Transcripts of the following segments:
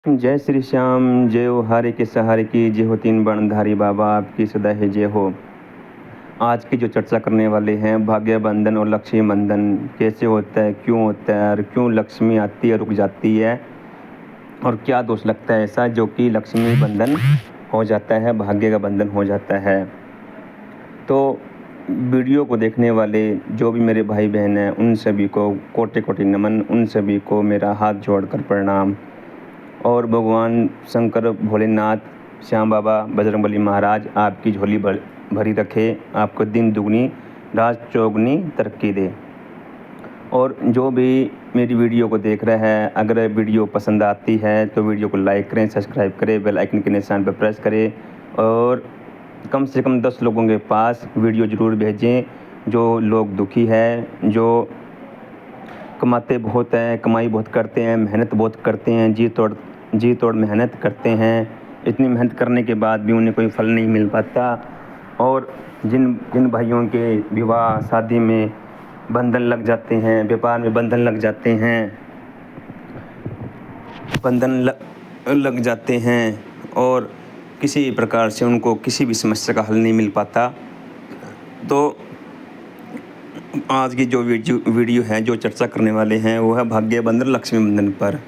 जय श्री श्याम, जय हो हारे के सहारे की, जय हो तीन बाणधारी बाबा आपकी सदा है जय हो। आज की जो चर्चा करने वाले हैं, भाग्य बंधन और लक्ष्मी बंधन कैसे होता है, क्यों होता है और क्यों लक्ष्मी आती है रुक जाती है, और क्या दोष लगता है ऐसा जो कि लक्ष्मी बंधन हो जाता है, भाग्य का बंधन हो जाता है। तो वीडियो को देखने वाले जो भी मेरे भाई बहन हैं, उन सभी को कोटि कोटि नमन, उन सभी को मेरा हाथ जोड़कर प्रणाम। और भगवान शंकर भोलेनाथ, श्याम बाबा, बजरंगबली महाराज आपकी झोली भरी रखे, आपको दिन दुगनी रात चौगुनी तरक्की दे। और जो भी मेरी वीडियो को देख रहा है, अगर वीडियो पसंद आती है तो वीडियो को लाइक करें, सब्सक्राइब करें, बेल आइकन के निशान पर प्रेस करें और कम से कम 10 लोगों के पास वीडियो ज़रूर भेजें जो लोग दुखी हैं, जो कमाते बहुत हैं, कमाई बहुत करते हैं, मेहनत बहुत करते हैं, जी तोड़ मेहनत करते हैं। इतनी मेहनत करने के बाद भी उन्हें कोई फल नहीं मिल पाता। और जिन भाइयों के विवाह शादी में बंधन लग जाते हैं, व्यापार में बंधन लग जाते हैं, लग जाते हैं और किसी प्रकार से उनको किसी भी समस्या का हल नहीं मिल पाता, तो आज की जो वीडियो है, जो चर्चा करने वाले हैं, वो है भाग्य बंधन लक्ष्मी बंधन पर।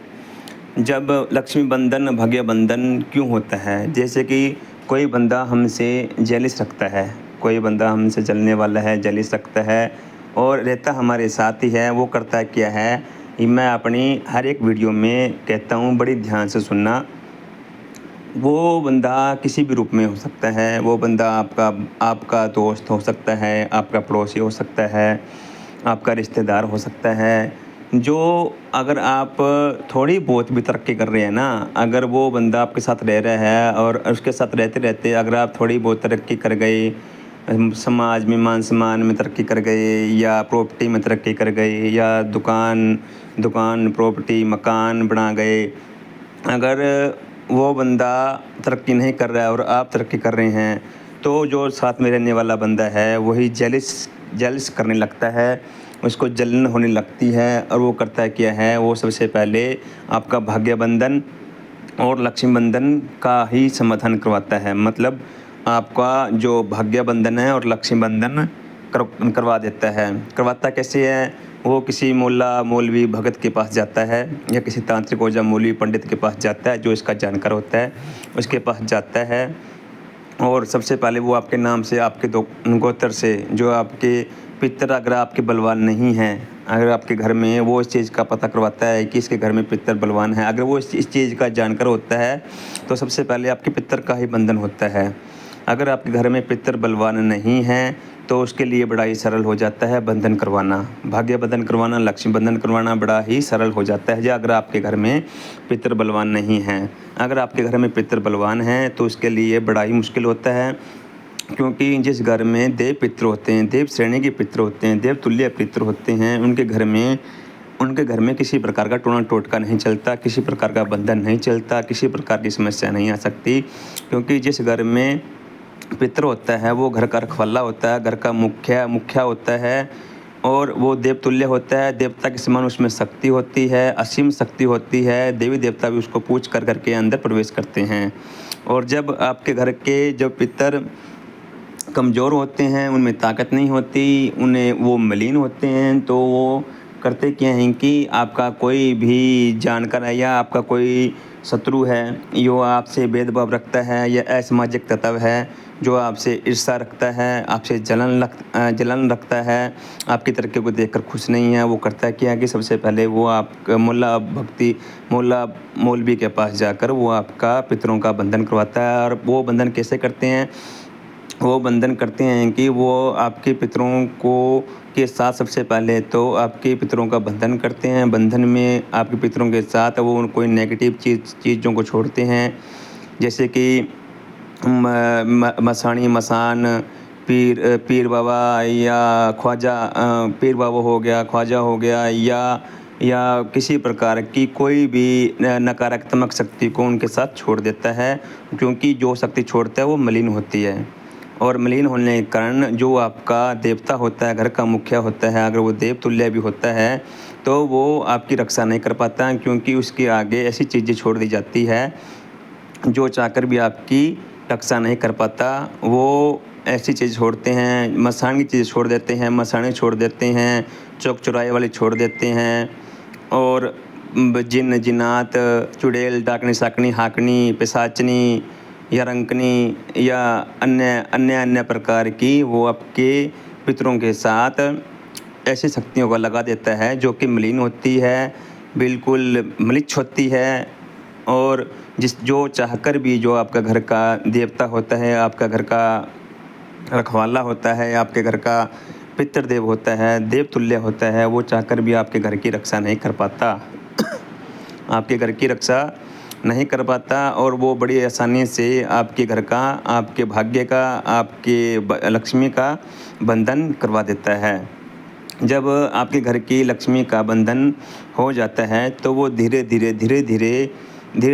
जब लक्ष्मी बंधन भाग्य बंधन क्यों होता है? जैसे कि कोई बंदा हमसे जेलिस रखता है, कोई बंदा हमसे जलने वाला है, जेलिस रखता है और रहता हमारे साथ ही है। वो करता क्या है, मैं अपनी हर एक वीडियो में कहता हूँ, बड़ी ध्यान से सुनना। वो बंदा किसी भी रूप में हो सकता है। वो बंदा आपका दोस्त हो सकता है, आपका पड़ोसी हो सकता है, आपका रिश्तेदार हो सकता है। जो अगर आप थोड़ी बहुत भी तरक्की कर रहे हैं ना, अगर वो बंदा आपके साथ रह रहा है और उसके साथ रहते रहते अगर आप थोड़ी बहुत तरक्की कर गए, समाज में मान सम्मान में तरक्की कर गए, या प्रॉपर्टी में तरक्की कर गए, या दुकान प्रॉपर्टी मकान बना गए, अगर वो बंदा तरक्की नहीं कर रहा है और आप तरक्की कर रहे हैं, तो जो साथ में रहने वाला बंदा है वही जेलिस करने लगता है, उसको जलन होने लगती है। और वो करता है क्या है, वो सबसे पहले आपका भाग्य बंधन और लक्ष्मी बंधन का ही समाधान करवाता है। मतलब आपका जो भाग्य बंधन है और लक्ष्मी बंधन करवा देता है। करवाता कैसे है? वो किसी मोल्ला मौलवी भगत के पास जाता है, या किसी तांत्रिक ओझा मौलवी पंडित के पास जाता है, जो इसका जानकार होता है, उसके पास जाता है। और सबसे पहले वो आपके नाम से, आपके गोत्र से, जो आपके पितर अगर आपके बलवान नहीं हैं, अगर आपके घर में, वो इस चीज़ का पता करवाता है कि इसके घर में पितर बलवान है। अगर वो इस चीज़ का जानकार होता है तो सबसे पहले आपके पितर का ही बंधन होता है। अगर आपके घर में पितर बलवान नहीं हैं तो उसके लिए बड़ा ही सरल हो जाता है बंधन करवाना, भाग्य बंधन करवाना, लक्ष्मी बंधन करवाना बड़ा ही सरल हो जाता है। अगर आपके घर में पितर बलवान नहीं हैं, अगर आपके घर में पितर बलवान हैं तो उसके लिए बड़ा ही मुश्किल होता है, क्योंकि जिस घर में देव पितर होते हैं, देव श्रेणी के पितर होते हैं, देव तुल्य पितर होते हैं, उनके घर में किसी प्रकार का टोना टोटका नहीं चलता, किसी प्रकार का बंधन नहीं चलता, किसी प्रकार की समस्या नहीं आ सकती। क्योंकि जिस घर में पितर होता है वो घर का रखवाला होता है, घर का मुखिया होता है, और वो देवतुल्य होता है। देवता के समान उसमें शक्ति होती है, असीम शक्ति होती है। देवी देवता भी उसको पूज कर करके अंदर प्रवेश करते हैं। और जब आपके घर के जो पितर कमज़ोर होते हैं, उनमें ताकत नहीं होती, उन्हें वो मलिन होते हैं, तो वो करते क्या हैं कि आपका कोई भी जानकार है या आपका कोई शत्रु है, जो आपसे भेदभाव रखता है या असामाजिक तत्व है, जो आपसे ईर्ष्या रखता है, आपसे जलन रखता है, आपकी तरक्की को देखकर खुश नहीं है, वो करता है क्या कि सबसे पहले वो आप मोल्ला मौलवी के पास जाकर वो आपका पितरों का बंधन करवाता है। और वो बंधन कैसे करते हैं? वो बंधन करते हैं कि वो आपके पितरों के साथ सबसे पहले तो आपके पितरों का बंधन करते हैं। बंधन में आपके पितरों के साथ वो कोई नेगेटिव चीज़ों को छोड़ते हैं, जैसे कि मसाणी मसान, पीर बाबा या ख्वाजा, पीर बाबा हो गया, ख्वाजा हो गया, या किसी प्रकार की कोई भी नकारात्मक शक्ति को उनके साथ छोड़ देता है, क्योंकि जो शक्ति छोड़ता है वो मलिन होती है। और मलिन होने के कारण जो आपका देवता होता है, घर का मुखिया होता है, अगर वो देव तुल्य भी होता है तो वो आपकी रक्षा नहीं कर पाता, क्योंकि उसके आगे ऐसी चीज़ें छोड़ दी जाती है जो चाहकर भी आपकी रक्षा नहीं कर पाता। वो ऐसी चीज़ छोड़ते हैं, मसान की चीज़ें छोड़ देते हैं, मसाने छोड़ देते हैं, चौक चौराहे वाले छोड़ देते हैं, और जिन जिन्नात, चुड़ैल, डाकनी साकनी, हाकनी, पिशाचनी या रंकनी या अन्य प्रकार की वो आपके पितरों के साथ ऐसी शक्तियों का लगा देता है जो कि मलिन होती है, बिल्कुल म्लेच्छ होती है, और जो चाहकर भी जो आपका घर का देवता होता है, आपका घर का रखवाला होता है, आपके घर का पितृदेव होता है, देवतुल्य होता है, वो चाहकर भी आपके घर की रक्षा नहीं कर पाता। आपके घर की रक्षा नहीं कर पाता, और वो बड़ी आसानी से आपके घर का, आपके भाग्य का, आपके लक्ष्मी का बंधन करवा देता है। जब आपके घर की लक्ष्मी का बंधन हो जाता है तो वो धीरे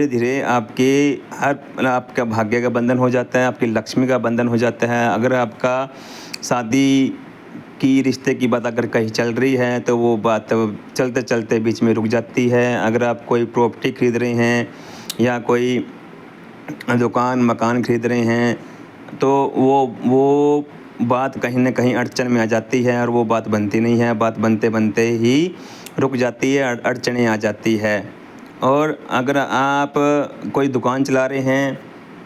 धीरे आपका भाग्य का बंधन हो जाता है, आपकी लक्ष्मी का बंधन हो जाता है। अगर आपका शादी की रिश्ते की बात अगर कहीं चल रही है तो वो बात चलते चलते बीच में रुक जाती है। अगर आप कोई प्रॉपर्टी खरीद रहे हैं या कोई दुकान मकान खरीद रहे हैं तो वो बात कहीं ना कहीं अड़चन में आ जाती है, और वो बात बनती नहीं है, बात बनते बनते ही रुक जाती है, अड़चनें आ जाती है। और अगर आप कोई दुकान चला रहे हैं,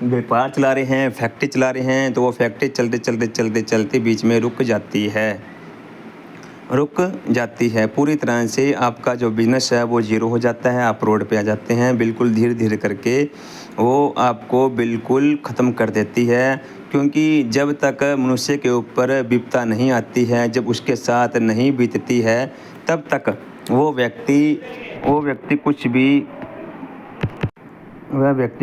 व्यापार चला रहे हैं, फैक्ट्री चला रहे हैं, तो वो फैक्ट्री चलते बीच में रुक जाती है। पूरी तरह से आपका जो बिज़नेस है वो ज़ीरो हो जाता है, आप रोड पे आ जाते हैं। बिल्कुल धीरे धीरे करके वो आपको बिल्कुल ख़त्म कर देती है, क्योंकि जब तक मनुष्य के ऊपर विपदा नहीं आती है, जब उसके साथ नहीं बीतती है, तब तक वो व्यक्ति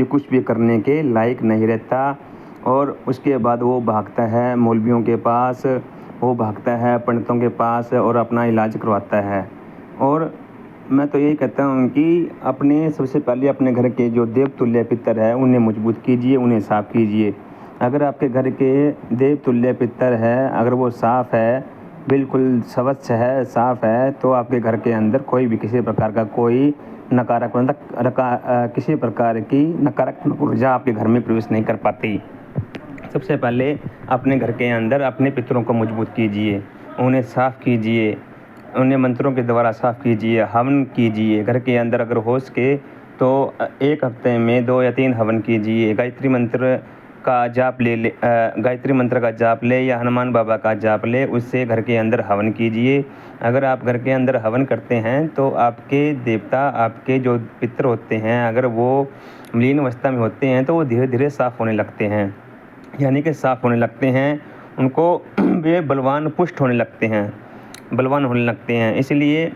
कुछ भी करने के लायक नहीं रहता। और उसके बाद वो भागता है मौलवियों के पास, वो भागता है पंडितों के पास और अपना इलाज करवाता है। और मैं तो यही कहता हूँ कि सबसे पहले अपने घर के जो देवतुल्य पितर है उन्हें मजबूत कीजिए, उन्हें साफ़ कीजिए। अगर आपके घर के देवतुल्य पितर है, अगर वो साफ़ है, बिल्कुल स्वच्छ है, साफ़ है, तो आपके घर के अंदर कोई भी किसी प्रकार का कोई किसी प्रकार की नकारात्मक ऊर्जा आपके घर में प्रवेश नहीं कर पाती। सबसे पहले अपने घर के अंदर अपने पितरों को मजबूत कीजिए, उन्हें साफ़ कीजिए, उन्हें मंत्रों के द्वारा साफ़ कीजिए, हवन कीजिए। घर के अंदर अगर हो सके तो एक हफ्ते में 2 या 3 हवन कीजिए। गायत्री मंत्र का जाप ले या हनुमान बाबा का जाप ले, उससे घर के अंदर हवन कीजिए। अगर आप घर के अंदर हवन करते हैं तो आपके देवता, आपके जो पितर होते हैं, अगर वो मलिन अवस्था में होते हैं तो वो धीरे धीरे साफ़ होने लगते हैं, यानी कि साफ़ होने लगते हैं, उनको वे बलवान पुष्ट होने लगते हैं। इसलिए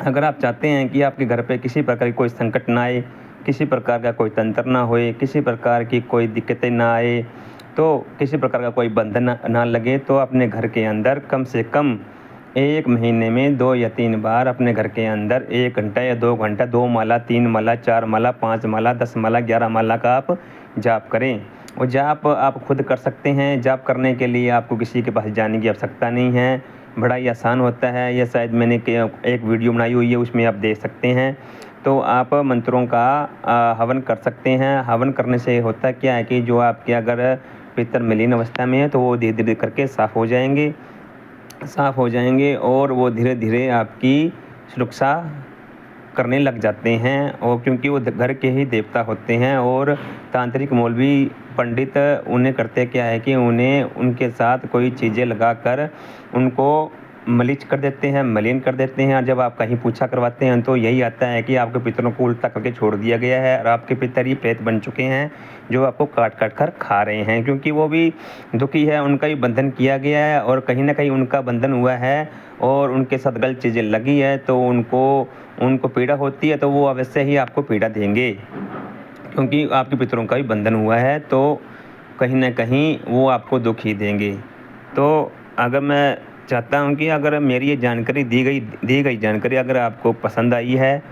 अगर आप चाहते हैं कि आपके घर पे किसी प्रकार की कोई संकट ना आए, किसी प्रकार का कोई तंत्र ना होए, किसी प्रकार की कोई दिक्कतें ना आए, तो किसी प्रकार का कोई बंधन ना लगे, तो अपने घर के अंदर कम से कम 1 महीने में 2 या 3 बार अपने घर के अंदर 1 घंटा या 2 घंटा 2 माला, 3 माला, 4 माला, 5 माला, 10 माला, 11 माला का आप जाप करें। और जाप आप खुद कर सकते हैं। जाप करने के लिए आपको किसी के पास जाने की आवश्यकता नहीं है, बड़ा ही आसान होता है। यह शायद मैंने एक वीडियो बनाई हुई है, उसमें आप देख सकते हैं। तो आप मंत्रों का हवन कर सकते हैं। हवन करने से होता क्या है कि जो आपके अगर पितर मलिन अवस्था में है तो वो धीरे धीरे करके साफ़ हो जाएंगे और वो धीरे धीरे आपकी सुरक्षा करने लग जाते हैं। और क्योंकि वो घर के ही देवता होते हैं, और तांत्रिक मौलवी पंडित उन्हें करते क्या है कि उन्हें उनके साथ कोई चीज़ें लगाकर उनको मलीच कर देते हैं, मलिन कर देते हैं। और जब आप कहीं पूछा करवाते हैं तो यही आता है कि आपके पितरों को उल्टा करके छोड़ दिया गया है और आपके पितर ही प्रेत बन चुके हैं जो आपको काट काट कर खा रहे हैं, क्योंकि वो भी दुखी है, उनका भी बंधन किया गया है और कहीं ना कहीं उनका बंधन हुआ है और उनके साथ गलत चीज़ें लगी है तो उनको पीड़ा होती है, तो वो अवश्य ही आपको पीड़ा देंगे, क्योंकि आपके पितरों का भी बंधन हुआ है, तो कहीं ना कहीं वो आपको दुख ही देंगे। तो अगर मैं चाहता हूँ कि अगर मेरी ये जानकारी दी गई जानकारी अगर आपको पसंद आई है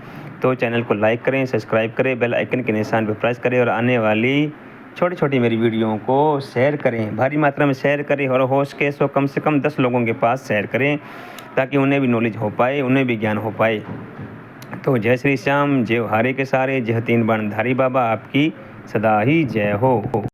तो चैनल को लाइक करें, सब्सक्राइब करें, बेल आइकन के निशान पर प्रेस करें और आने वाली छोटी छोटी मेरी वीडियो को शेयर करें, भारी मात्रा में शेयर करें और हो सके सो कम से कम 10 लोगों के पास शेयर करें, ताकि उन्हें भी नॉलेज हो पाए, उन्हें भी ज्ञान हो पाए। तो जय श्री श्याम, जय हारे के सारे, जय तीन बाणधारी बाबा, आपकी सदा ही जय हो।